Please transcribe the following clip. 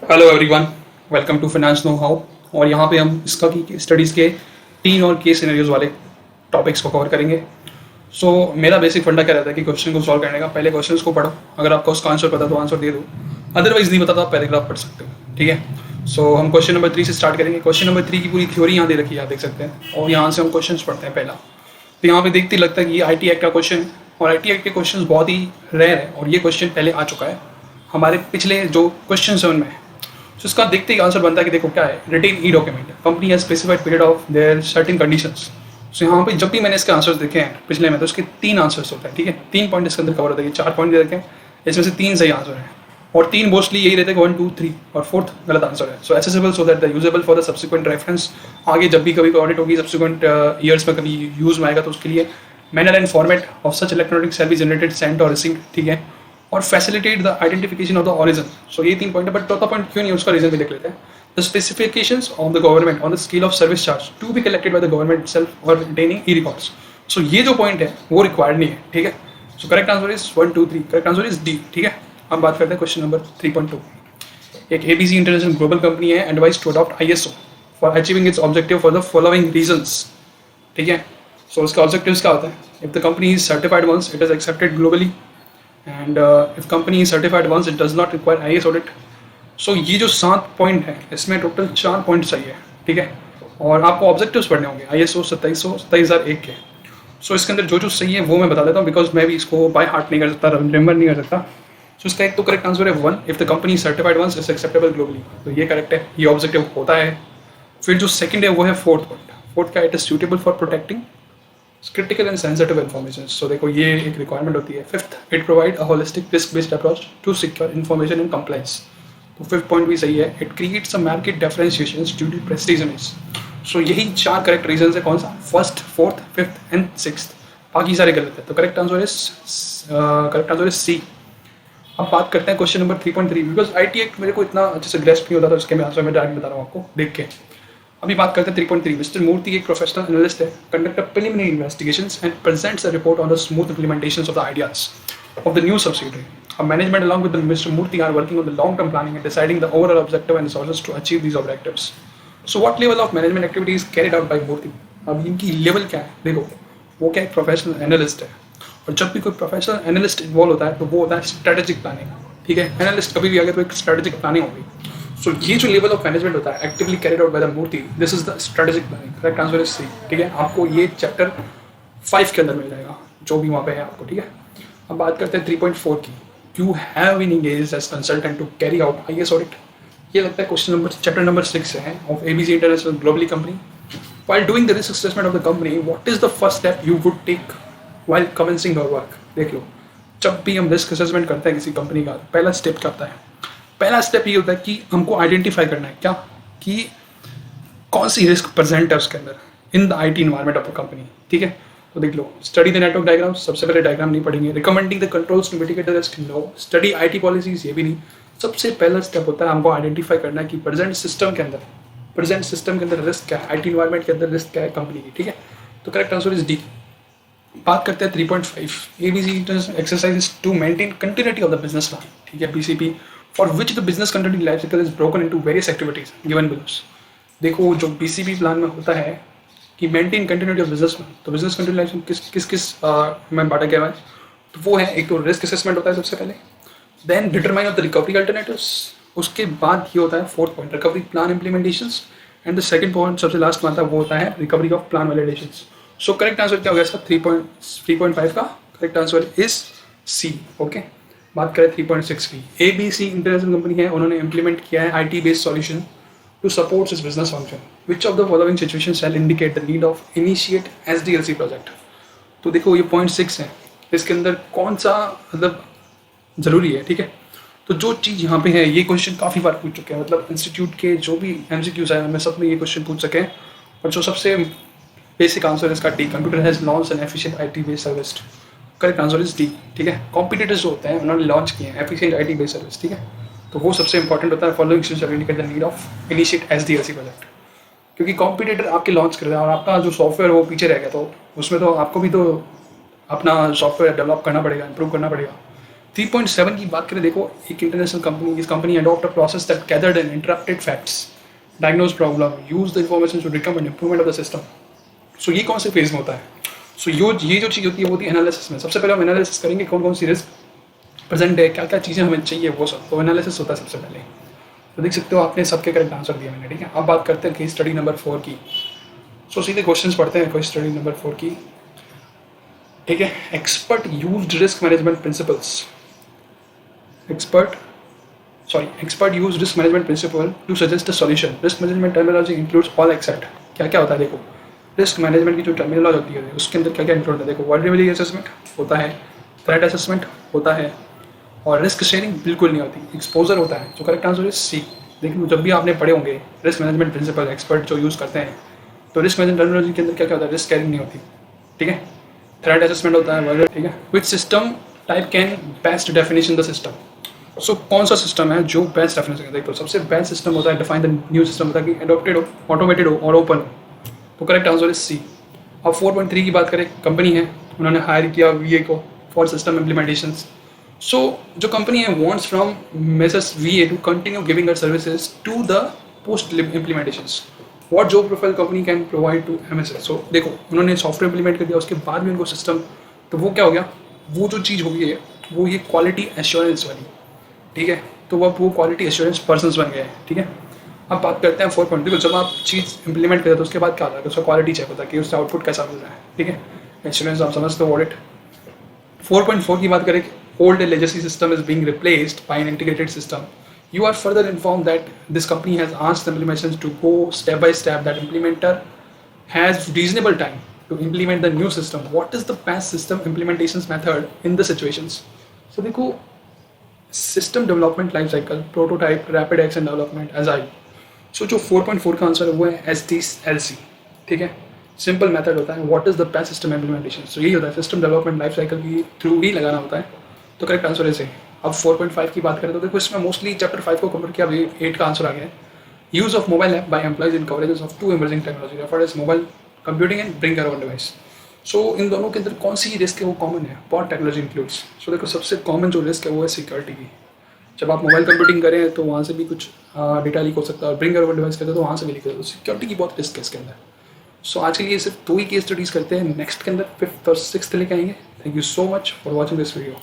Hello everyone, welcome to Finance Know How. और यहाँ पे हम इसका की स्टडीज़ के 3 और केस सिनेरियोज वाले टॉपिक्स को कवर करेंगे। मेरा बेसिक फंडा क्या रहता है कि क्वेश्चन को सॉल्व करने का पहले क्वेश्चन को पढ़ो, अगर आपको उसका आंसर पता तो आंसर दे दो, अदरवाइज नहीं पता तो आप पैराग्राफ पढ़ सकते हो। ठीक है। हम क्वेश्चन नंबर 3 से स्टार्ट करेंगे। क्वेश्चन नंबर 3 की पूरी थ्योरी यहाँ दे रखी है, आप देख सकते हैं, और यहाँ से हम क्वेश्चन पढ़ते हैं पहला। तो यहाँ पे देखते लगता है कि ये IT एक्ट का क्वेश्चन है, और IT एक्ट के क्वेश्चन बहुत ही रेयर है, और ये क्वेश्चन पहले आ चुका है हमारे पिछले जो क्वेश्चन है उनमें। इसका देखते ही आंसर बनता है कि देखो क्या है, retain e document company has specified period of their certain conditions. यहाँ पे जब भी मैंने इसके आंसर्स देखे हैं पिछले में, तो इसके 3 आंसर्स होते हैं। ठीक है, 3 पॉइंट इसके अंदर कवर होते हैं, 4 पॉइंट दे रखे हैं, इसमें से 3 सही आंसर है, और 3 मोस्टली यही रहते हैं 1 2 3, और 4th गलत आंसर है। So accessible so that the usable for the subsequent reference. आगे जब भी कभी ऑडिट होगी सब्सिक्वेंट ईयर्स में कभी यूज में आएगा तो उसके लिए manner and format of such electronic shall be generated, sent or received. ठीक है, और facilitate the identification of the origin. So ये 3 पॉइंट है, बट चौथा पॉइंट क्यों नहीं, उसका रीजन भी देख लेते हैं। The specifications of the government on the scale of service charge to be collected by the government self और रिटेनिंग ई रिकॉर्ड्स। सो ये जो पॉइंट है वो रिक्वायर्ड नहीं है। ठीक है, सो correct answer is 1 2 3, correct answer is D. ठीक है, हम बात करते हैं क्वेश्चन नंबर 3.2। एक ABC इंटरनेशनल ग्लोबल कंपनी है advise to adopt ISO for achieving its objective for the following reasons. ठीक है, सो उसका ऑब्जेक्टिव्स क्या होता है? If the company is certified once it is accepted globally, and if company is certified once it does not require IS audit. So ये जो 7 point है इसमें टोटल 4 पॉइंट चाहिए। ठीक है, और आपको ऑब्जेक्टिव्स पढ़ने होंगे ISO 27001 के। इसके अंदर जो सही है वो मैं बता देता हूँ, बिकॉज मैं भी इसको बाय हार्ट नहीं कर सकता, रिमेंबर नहीं कर सकता। इसका एक तो करेक्ट आंसर है 1, if the company certified once is acceptable globally, तो ये करेक्ट है, ये ऑब्जेक्टिव होता है। फिर जो सेकंड है वो है 4th पॉइंट। 4th का it is suitable for protecting critical and sensitive information. So देखो ये एक रिक्वायरमेंट होती है। 5th, it provide a holistic risk based approach to secure information and compliance. तो 5th पॉइंट भी सही है। It creates a market differentiation due to prestigious. So यही 4 करेक्ट रीजन है। कौन सा? 1st, 4th, 5th and 6th। बाकी सारे गलत है, तो करेक्ट आंसर इज सी। अब बात करते हैं question number 3.3। Because IT act मेरे को इतना अच्छे से ग्रेस्प नहीं होता, तो इसके मैं आंसर मैं डायरेक्ट बता रहा हूँ आपको देख के। अभी बात करते हैं 3.3। मिस्टर मूर्ति एक प्रोफेशनल एनालिस्ट है, conduct a preliminary investigations and presents a report on the smooth implementation of the ideas of the new subsidiary. Management along with the Mr. Murthy are working on the long-term planning and deciding the overall objective and resources to achieve these objectives. So what level of management activity is carried out by Murthy? अब इनकी level क्या है? देखो, वो क्या एक professional analyst है, और जब भी कोई प्रोफेशनल एनालिस्ट इन्वॉल्व होता है तो वो होता है स्ट्रेटेजिक प्लानिंग। ठीक है, एनालिस्ट कभी भी आ गया तो एक स्ट्रेटेजिक प्लानिंग होगी। ये जो लेवल ऑफ मैनेजमेंट होता है actively carried out by the मूर्ति, this is the strategic planning. Correct answer is C. ठीक है, आपको ये चैप्टर 5 के अंदर मिल जाएगा, जो भी वहाँ पे है आपको। ठीक है, अब बात करते हैं 3.4 की। You have been engaged as consultant to carry out IS audit. ये लगता है क्वेश्चन नंबर चैप्टर नंबर 6 है of ABC international globally company. While doing the risk assessment of the company, what is the first step you would take while commencing your work? देख लो, जब भी हम risk assessment करते हैं किसी company का, पहला स्टेप क्या होता है? पहला स्टेप ये होता है कि हमको आइडेंटिफाई करना है क्या, कि कौन सी रिस्क प्रेजेंट है उसके अंदर in the IT environment of the company. ठीक है, तो देख लो, स्टडी द नेटवर्क डायग्राम, सबसे पहले डायग्राम नहीं पढ़ेंगे। Recommending the controls to mitigate the risk, no. Study IT policies, ये भी नहीं। सबसे पहला स्टेप होता है हमको आइडेंटिफाई करना है कि प्रेजेंट सिस्टम के अंदर रिस्क क्या है, IT इन्वायरमेंट के अंदर रिस्क क्या है कंपनी की। ठीक है, तो करेक्ट आंसर इज डी। बात करते हैं 3.5। ABC exercise is to maintain continuity of the business plan. ठीक है, BCP for which the business continuity life cycle is broken into various activities given below. देखो, जो BCP प्लान में होता है कि maintain continuity of business plan, तो business continuity life किस में बांटा गया है? तो वो है, एक तो रिस्क असेसमेंट होता है सबसे पहले, then determine of the recovery alternatives, उसके बाद ये होता है 4th point recovery plan implementations, and the second point सबसे लास्ट में आता है वो होता है recovery of plan validations. So correct answer क्या हो गया इसका? 3.5 का correct answer is C. Okay, बात करें 3.6 की। ABC इंटरनेशनल कंपनी है, उन्होंने इंप्लीमेंट किया है IT based solution to support इस business function. Which of the following situation shall indicate the need of initiate SDLC project. तो देखो, ये पॉइंट 6 है, इसके अंदर कौन सा मतलब ज़रूरी है? ठीक है, तो जो चीज़ यहाँ पे है, ये क्वेश्चन काफ़ी बार पूछ चुके हैं, मतलब इंस्टीट्यूट के जो भी MCQs आए हैं सब में ये क्वेश्चन पूछ सके हैं। और जो सबसे बेसिक आंसर इसका D, computer has launch N efficient IT based service. Correct answer is D. ठीक है, कॉम्पिटिटर्स जो होते हैं उन्होंने लॉन्च किए हैं एफिशिएंट IT बेस्ड सर्विस। ठीक है, तो वो सबसे इंपॉर्टेंट होता है। Following shall indicate the need of initiate SDLC project, क्योंकि कॉम्पिटिटर आपके लॉन्च कर रहे हैं और आपका जो सॉफ्टवेयर वो पीछे रह गया, तो उसमें तो आपको भी तो अपना सॉफ्टवेयर डेवलप करना पड़ेगा, इंप्रूव करना पड़ेगा। 3.7 की बात करें, देखो एक इंटरनेशनल कंपनी, इस company adopt a process that gathered and interrupted facts, diagnose problem, use the information to recommend improvement of the system. So ये कौन से फेज में होता है? सो ये जो चीज़ होती है वो होती है एनालिसिस में। सबसे पहले हम एनालिसिस करेंगे कौन कौन सी रिस्क प्रेजेंट है, क्या क्या चीज़ें हमें चाहिए, वो सब तो एनालिसिस होता है सबसे पहले। तो देख सकते हो आपने सबके करेक्ट आंसर दिया मैंने, ठीक है। अब बात करते हैं केस स्टडी नंबर 4 की। सो सीधे क्वेश्चंस पढ़ते हैं केस स्टडी नंबर 4 की, ठीक है। Expert used risk management principles, expert use risk management principle to suggest a solution. Risk management terminology includes all except, क्या क्या होता है देखो, रिस्क मैनेजमेंट की जो टर्मिनोलॉजी होती है उसके अंदर क्या क्या इंक्लूड है देखो, वल्नरेबिलिटी असेसमेंट होता है, थ्रेट असेसमेंट होता है, और रिस्क शेयरिंग बिल्कुल नहीं होती, एक्सपोजर होता है। जो करेक्ट आंसर है सी। लेकिन जब भी आपने पढ़े होंगे रिस्क मैनेजमेंट प्रिंसिपल एक्सपर्ट जो यूज़ करते हैं, तो रिस्क मैनेजमेंट टर्मिनोलॉजी के अंदर क्या क्या होता है, रिस्क शेयरिंग नहीं होती, ठीक है। थ्रेट असेसमेंट होता है, ठीक है। Which system type can best definition the system. So कौन सा सिस्टम है जो बेस्ट डेफिनेशन है, देखो सबसे बेस्ट सिस्टम होता है डिफाइन द न्यू सिस्टम, होता है कि एडॉप्टेड हो, ऑटोमेटेड हो और ओपन हो। तो करेक्ट आंसर इज सी। अब 4.3 की बात करें, कंपनी है, उन्होंने हायर किया वीए को फॉर सिस्टम इम्प्लीमेंटेशन। सो जो कंपनी है wants from messrs VA to continue giving their services to the post implementations. What job profile company can provide to MSS. So देखो उन्होंने सॉफ्टवेयर इम्प्लीमेंट कर दिया, उसके बाद भी उनको सिस्टम, तो वो क्या हो गया, वो जो चीज़ हो गई है वो ये क्वालिटी एश्योरेंस वाली, ठीक है। तो अब वो क्वालिटी एश्योरेंस पर्सन्स बन गए हैं, ठीक है। अब बात करते हैं 4.0। देखो जब आप चीज़ इंप्लीमेंट करते हो तो उसके बाद क्या होता है, उसका क्वालिटी चेक होता है कि उसका आउटपुट कैसा मिल रहा है, ठीक है। एश्योरेंस आप समझते हो, ऑडिट। 4.4 की बात करें, old legacy system is being replaced by an integrated system. You are further informed that this company has asked the implementations to go step by step, that implementer has reasonable time to implement the new system. What is the best system implementations method in the situations? So देखो system development life cycle, prototype, rapid action development, agile. So जो 4.4 का answer है वो है SDLC, ठीक है। Simple method होता है, what is the best system implementation. So यही होता है, सिस्टम डेवलपमेंट लाइफ साइकिल की थ्रू ही लगाना होता है। तो करेक्ट आंसर है सही। अब 4.5 की बात करें तो देखो इसमें मोस्टली चैप्टर 5 को कवर किया, अभी 8 का आंसर आ गया है। Use of mobile app by employees in coverages of 2 emerging technology referred as mobile computing and bring your own device. So इन दोनों के अंदर कौन सी रिस्क है वो कॉमन है, बहुत टेक्नोलॉजी इंक्लूड्स। सो देखो सबसे कॉमन जो रिस्क है वो है सिक्योरिटी की। जब आप मोबाइल कंप्यूटिंग करें तो वहाँ से भी कुछ डेटा लीक हो सकता है, और ब्रिंग योर ओन डिवाइस करते हैं तो वहाँ से भी लीक होता है। सिक्योरिटी की बहुत रिस्क है इसके अंदर। सो आज के लिए सिर्फ 2 ही केस स्टडीज़ करते हैं, नेक्स्ट के अंदर 5th और 6th लेके आएंगे। Thank you so much for watching this video.